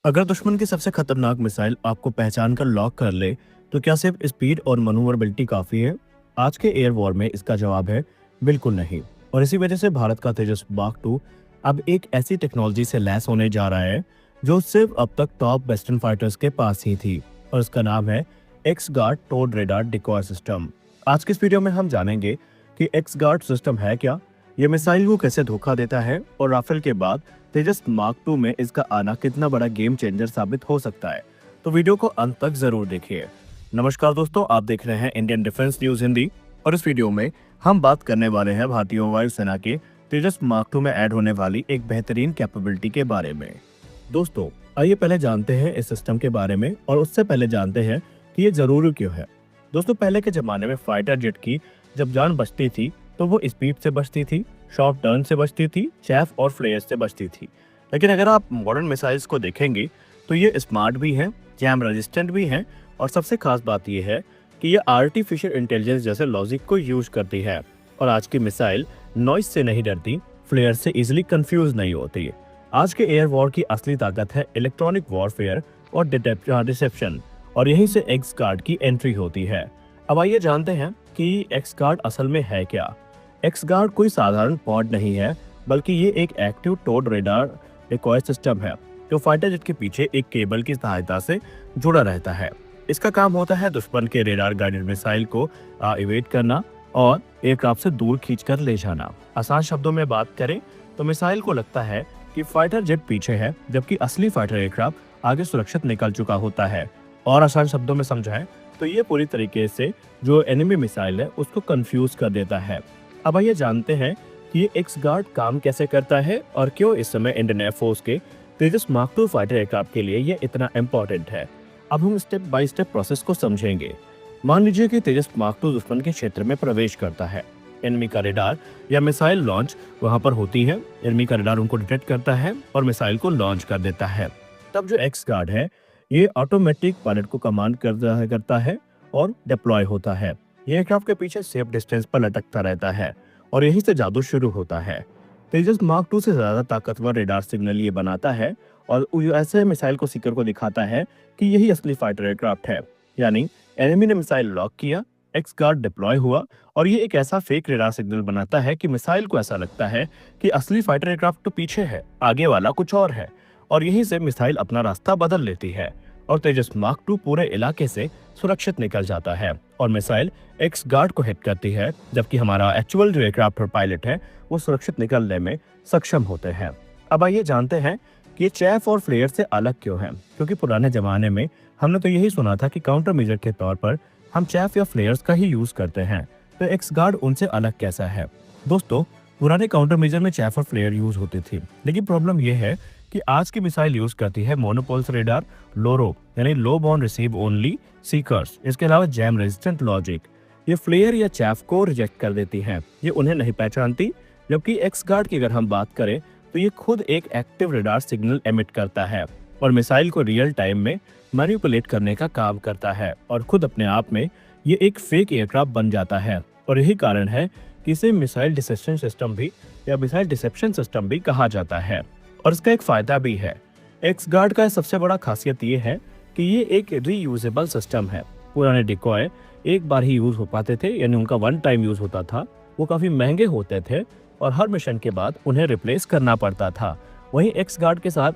अगर दुश्मन की सबसे खतरनाक मिसाइल आपको पहचान कर लॉक कर ले, तो क्या सिर्फ स्पीड और मनूवरबिलिटी काफ़ी है? आज के एयर वॉर में इसका जवाब है बिल्कुल नहीं। और इसी वजह से भारत का तेजस मार्क 2 अब एक ऐसी टेक्नोलॉजी से लैस होने जा रहा है जो सिर्फ अब तक टॉप वेस्टर्न फाइटर्स के पास ही थी। और इसका नाम है X guard towed radar decoy system. आज के इस वीडियो में हम जानेंगे कि एक्स गार्ड सिस्टम है क्या, ये मिसाइल को कैसे धोखा देता है और राफेल के बाद तेजस मार्क 2 में इसका आना कितना बड़ा गेम चेंजर साबित हो सकता है। तो वीडियो को अंत तक जरूर देखिए। नमस्कार दोस्तों, आप देख रहे हैं इंडियन डिफेंस न्यूज हिंदी और इस वीडियो में हम बात करने वाले हैं भारतीय वायुसेना के तेजस मार्क 2 में ऐड होने वाली एक बेहतरीन कैपेबिलिटी के बारे में। दोस्तों, आइए पहले जानते हैं इस सिस्टम के बारे में और उससे पहले जानते हैं कि ये जरूरी क्यों है। दोस्तों, पहले के जमाने में फाइटर जेट की जब जान बचती थी तो वो स्पीड से बचती थी, शॉर्ट टर्न से बचती थी, चैफ और फ्लेयर से बचती थी। लेकिन अगर आप मॉडर्न मिसाइल्स को देखेंगे तो ये स्मार्ट भी हैं, जैम रेजिस्टेंट भी हैं और सबसे खास बात ये है कि ये आर्टिफिशियल इंटेलिजेंस जैसे लॉजिक को यूज करती है। और आज की मिसाइल नॉइस से नहीं डरती, फ्लेयर से इजिली कंफ्यूज नहीं होती। आज के एयर वॉर की असली ताकत है इलेक्ट्रॉनिक वॉरफेयर और डिसेप्शन, और यहीं से एक्स गार्ड की एंट्री होती है। अब आइए जानते हैं कि एक्स गार्ड असल में है क्या। एक्स गार्ड कोई साधारण पॉड नहीं है, बल्कि ये एक active towed radar decoy system है जो फाइटर जेट के पीछे एक केबल की सहायता से जुड़ा रहता है। इसका काम होता है दुश्मन के रेडार गाइडेड मिसाइल को इवेट करना और एयरक्राफ्ट से दूर खींचकर ले जाना। आसान शब्दों में बात करें तो मिसाइल को लगता है कि फाइटर जेट पीछे है, जबकि असली फाइटर एयरक्राफ्ट आगे सुरक्षित निकल चुका होता है। और आसान शब्दों में समझाएं तो ये पूरी तरीके से जो एनिमी मिसाइल है उसको कंफ्यूज कर देता है। अब आइए जानते हैं कि ये एक्स गार्ड काम कैसे करता है और क्यों इस समय इंडियन एयरफोर्स के तेजस मार्क 2 फाइटर एयरक्राफ्ट के लिए ये इतना इम्पोर्टेंट है। अब हम स्टेप बाय स्टेप प्रोसेस को समझेंगे। मान लीजिए कि तेजस मार्क 2 दुश्मन के क्षेत्र में प्रवेश करता है। एनिमी का रेडार या मिसाइल लॉन्च वहां पर होती है। एनिमी का रेडार उनको डिटेक्ट करता है और मिसाइल को लॉन्च कर देता है। तब जो एक्स गार्ड है ये ऑटोमेटिक पायलट को कमांड करता है और डिप्लॉय होता है। ये एयरक्राफ्ट के पीछे सेफ डिस्टेंस पर लटकता रहता है और यहीं से जादू शुरू होता है। तेजस मार्क 2 से ज्यादा ताकतवर रेडार सिग्नल ये बनाता है और ऐसे मिसाइल को सीकर को दिखाता है कि यही असली फाइटर एयरक्राफ्ट है। यानी एनिमी ने मिसाइल लॉक किया, एक्स गार्ड डिप्लॉय हुआ और ये एक ऐसा फेक रेडार सिग्नल बनाता है कि मिसाइल को ऐसा लगता है कि असली फाइटर एयरक्राफ्ट तो पीछे है, आगे वाला कुछ और है। और यहीं से मिसाइल अपना रास्ता बदल लेती है और तेजस मार्क 2 पूरे इलाके से सुरक्षित निकल जाता है और मिसाइल एक्स गार्ड को हिट करती है, जबकि हमारा एक्चुअल जो एयरक्राफ्ट और पायलट है वो सुरक्षित निकलने में सक्षम होते हैं। अब आइए जानते हैं कि ये चैफ और फ्लेयर से अलग क्यों है, क्योंकि पुराने जमाने में हमने तो यही सुना था कि काउंटर मेजर के तौर पर हम चैफ या फ्लेयर्स का ही यूज करते हैं। तो एक्स गार्ड उनसे अलग कैसा है? दोस्तों, पुराने काउंटर मेजर में चैफ और फ्लेयर यूज होती थी, लेकिन प्रॉब्लम यह है कि आज की मिसाइल यूज करती है मोनोपोल्स रेडार, लोरो यानी लो बॉर्न रिसीव ओनली सीकर्स, इसके अलावा जैम रेजिस्टेंट लॉजिक। ये फ्लेयर या चैफ को रिजेक्ट कर देती हैं, ये उन्हें नहीं पहचानती। जबकि एक्स गार्ड की अगर हम बात करें तो ये खुद एक एक्टिव रेडार सिग्नल एमिट करता है और मिसाइल को रियल टाइम में मैनिपुलेट करने का काम करता है और खुद अपने आप में ये एक फेक एयरक्राफ्ट बन जाता है। और यही कारण है कि इसे मिसाइल डिसेप्शन सिस्टम भी या मिसाइल डिसेप्शन सिस्टम भी कहा जाता है। और इसका एक फायदा भी है। एक्स गार्ड का सबसे बड़ा खासियत ये है कि ये एक रीयूजेबल सिस्टम है। पुराने डिकॉय एक बार ही यूज हो पाते थे, यानी उनका वन टाइम यूज होता था। वो काफी महंगे होते थे और हर मिशन के बाद उन्हें रिप्लेस करना पड़ता था। वहीं एक्स गार्ड के साथ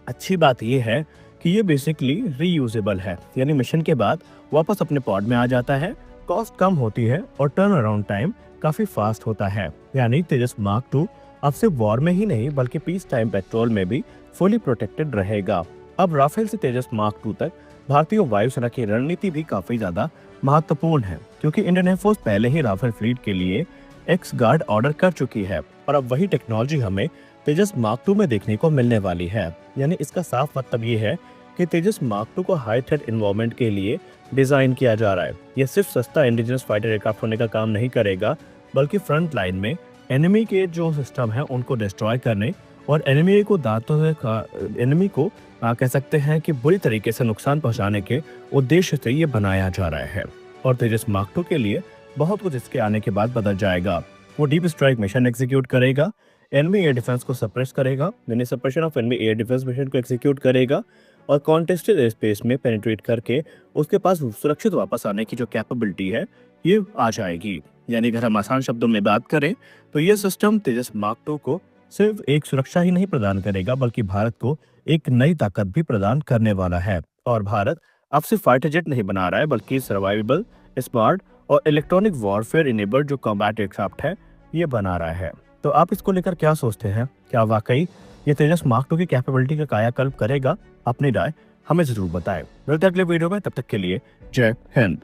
अच्छी बात यह है कि ये बेसिकली रीयूजेबल है, यानी मिशन के बाद वापस अपने पॉड में आ जाता है, कॉस्ट कम होती है और टर्न अराउंड टाइम काफी फास्ट होता है। यानी तेजस मार्क 2 अब सिर्फ वॉर में ही नहीं बल्कि पीस टाइम पेट्रोल में भी फुली प्रोटेक्टेड रहेगा। अब राफेल से तेजस मार्क 2 तक भारतीय वायुसेना की रणनीति भी काफी ज्यादा महत्वपूर्ण है, क्योंकि इंडियन एयरफोर्स पहले ही राफेल फ्लीट के लिए एक्स गार्ड ऑर्डर कर चुकी है और अब वही टेक्नोलॉजी हमें तेजस मार्क 2 में देखने को मिलने वाली है। यानी इसका साफ मतलब ये है कि तेजस मार्क 2 को हाई थ्रेट एनवायरनमेंट के लिए डिजाइन किया जा रहा है। यह सिर्फ सस्ता इंडिजिनस फाइटर एयरक्राफ्ट होने का काम नहीं करेगा, बल्कि फ्रंट लाइन में एनिमी के जो सिस्टम है उनको डिस्ट्रॉय करने और एनिमी को कह सकते हैं कि बुरी तरीके से नुकसान पहुंचाने के उद्देश्य से ये बनाया जा रहा है। और तेजस मार्क 2 के लिए बहुत कुछ इसके आने के बाद बदल जाएगा। वो डीप स्ट्राइक मिशन एग्जीक्यूट करेगा, एनिमी एयर डिफेंस को सप्रेस करेगा, यानी suppression of enemy air defence mission को एग्जीक्यूट करेगा और कॉन्टेस्टेड एयर स्पेस में पेनिट्रेट करके उसके पास सुरक्षित वापस आने की जो कैपेबिलिटी है ये आ जाएगी। यानी अगर हम आसान शब्दों में बात करें तो ये सिस्टम तेजस मार्क 2 को सिर्फ एक सुरक्षा ही नहीं प्रदान करेगा बल्कि भारत को एक नई ताकत भी प्रदान करने वाला है। और भारत अब सिर्फ फाइटर जेट नहीं बना रहा है बल्कि सर्वाइवेबल, स्मार्ट और इलेक्ट्रॉनिक वॉरफेयर इनेबल्ड जो कॉम्बैट एयरक्राफ्ट है ये बना रहा है। तो आप इसको लेकर क्या सोचते हैं? क्या वाकई ये तेजस मार्क 2 की कैपेबिलिटी का कायाकल्प करेगा? अपनी राय हमें जरूर बताएं। मिलते हैं अगले वीडियो में, तब तक के लिए जय हिंद।